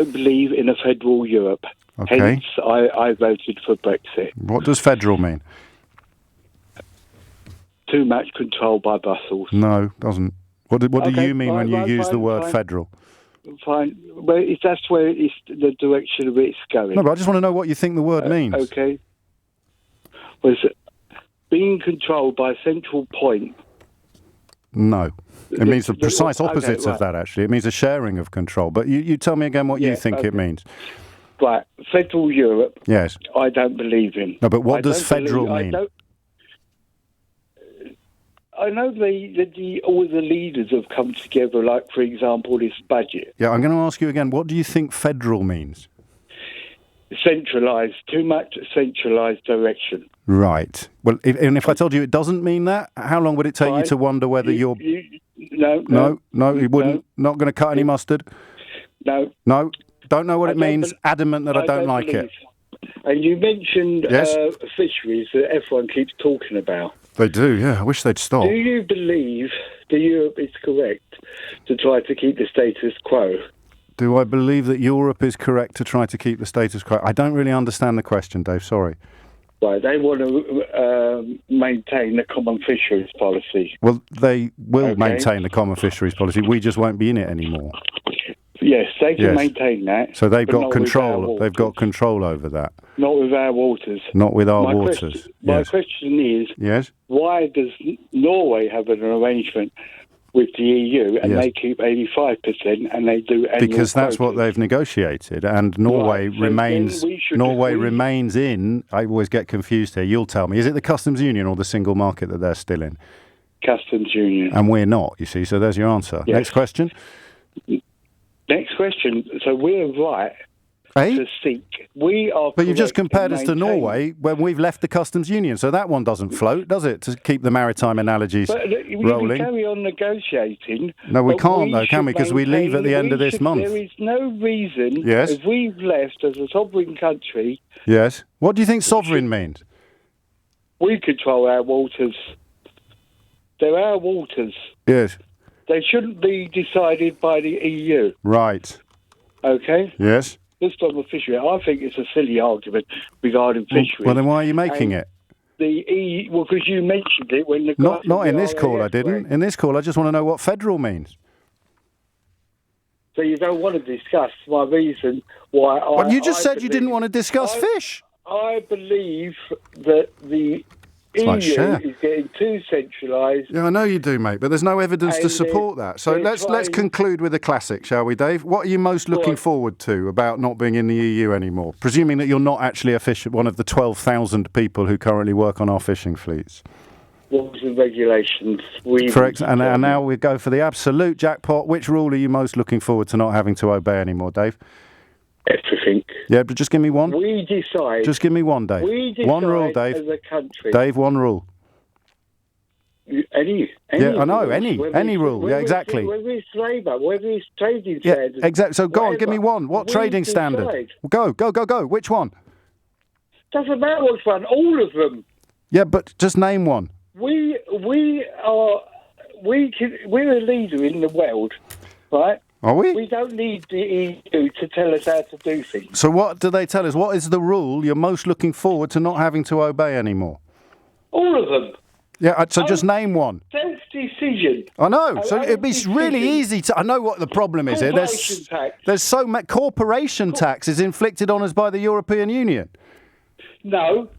don't believe in a federal Europe. Okay. Hence, I voted for Brexit. What does federal mean? Too much control by Brussels. No, doesn't. What do you mean when you use the word federal? Fine. Well, that's where it's the direction of it's going. No, but I just want to know what you think the word means. Okay. Was being controlled by a central point. No. It means the precise opposites of that, actually. It means a sharing of control. But you tell me again what you think it means. Right. Federal Europe. Yes. I don't believe in. No, but what does federal mean? I know all the leaders have come together, like, for example, this budget. Yeah, I'm going to ask you again, what do you think federal means? Centralised, too much centralised direction. Right. Well, if I told you it doesn't mean that, how long would it take you to wonder whether you're... No, you wouldn't? Not going to cut any mustard? No. No? Don't know what it means, adamant that I don't like it. And you mentioned fisheries that everyone keeps talking about. They do, yeah. I wish they'd stop. Do you believe that Europe is correct to try to keep the status quo? Do I believe that Europe is correct to try to keep the status quo? I don't really understand the question, Dave. Sorry. Right, they want to maintain the common fisheries policy. Well, they will maintain the common fisheries policy. We just won't be in it anymore. Yes, they can maintain that. So they've got control. They've got control over that. Not with our waters. Not with our waters. My question is, why does Norway have an arrangement with the EU and they keep 85% and they do annual because that's what they've negotiated, and Norway remains in. I always get confused here. You'll tell me. Is it the customs union or the single market that they're still in? Customs union. And we're not. You see. So there's your answer. Yes. Next question. Next question. So we're right to seek. We are. But you've just compared us to Norway when we've left the customs union, so that one doesn't float, does it? To keep the maritime analogies rolling. We can carry on negotiating. No, we can't, though, can we? Because we leave at the end of this month. There is no reason. If we've left as a sovereign country. Yes. What do you think sovereign means? We control our waters. They're our waters. Yes. They shouldn't be decided by the EU. Right. Okay? Yes. This type of fishery, I think it's a silly argument regarding fisheries. Well, then why are you making it? The EU, well, because you mentioned it when the... Not in this call, I didn't. In this call, I just want to know what federal means. So you don't want to discuss my reason why Well, you just said you didn't want to discuss fish. I believe that the EU is getting too centralised. Yeah, I know you do, mate, but there's no evidence to support that. So let's conclude with a classic, shall we, Dave? What are you most looking forward to about not being in the EU anymore? Presuming that you're not actually one of the 12,000 people who currently work on our fishing fleets. Rules and regulations. And now we go for the absolute jackpot. Which rule are you most looking forward to not having to obey anymore, Dave? Everything. Yeah, but just give me one. We decide. Just give me one, Dave. We decide one rule, Dave. As a country. Dave, one rule. Any yeah, I know, any rule. Yeah, exactly. Whether it's labour, whether it's trading standards. Yeah, exactly. So go on, give me one. What trading standard? Go. Which one? Doesn't matter which one. All of them. Yeah, but just name one. We're a leader in the world, right? Are we? We don't need the EU to tell us how to do things. So what do they tell us? What is the rule you're most looking forward to not having to obey anymore? All of them. Yeah, so just name one. Self-decision. I know. So it'd be really easy to... I know what the problem is here. There's so much... Corporation tax is inflicted on us by the European Union. No.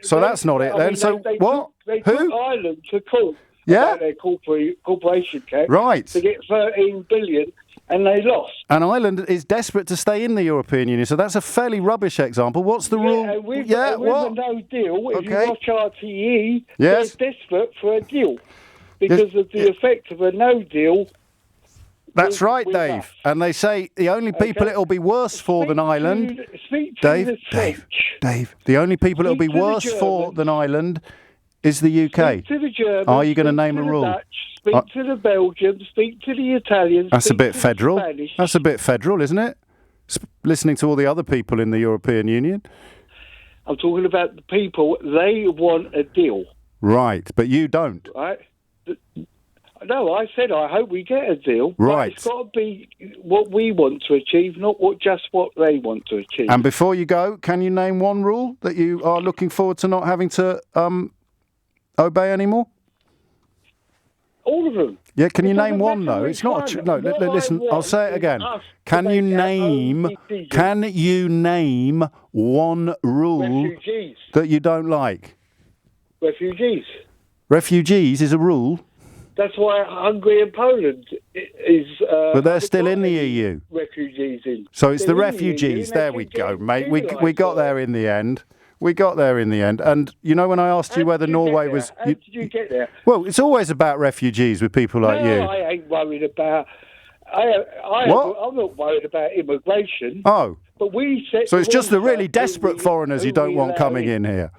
So that's not it then. So what? They took Ireland to court about their corporation tax. Right. To get 13 billion, and they lost. And Ireland is desperate to stay in the European Union, so that's a fairly rubbish example. What's the rule? With a no deal, if you watch RTE, they're desperate for a deal because of the effect of a no deal. That's right, Dave. Us. And they say the only people it'll be worse for than Ireland... Dave, the only people it'll be worse for than Ireland is the UK. Speak to the Germans, are you going to name a rule? Dutch, speak to the Belgians, speak to the Italians. That's a bit federal. Spanish. That's a bit federal, isn't it? Listening to all the other people in the European Union. I'm talking about the people. They want a deal. Right, but you don't. Right. No, I said I hope we get a deal. Right. But it's got to be what we want to achieve, not what they want to achieve. And before you go, can you name one rule that you are looking forward to not having to obey anymore? All of them. Yeah, can you name one though? It's not. No, listen. I'll say it again. Can you name one rule that you don't like? Refugees. Refugees is a rule. That's why Hungary and Poland is. But they're still in the EU. Refugees in. So it's the refugees. There we go, mate. We got there in the end. We got there in the end. And you know when I asked you whether Norway was... How did you get there? Well, it's always about refugees with people like you. I ain't worried about... I'm not worried about immigration. Oh. But we said... So it's just the really desperate foreigners you don't want coming in here.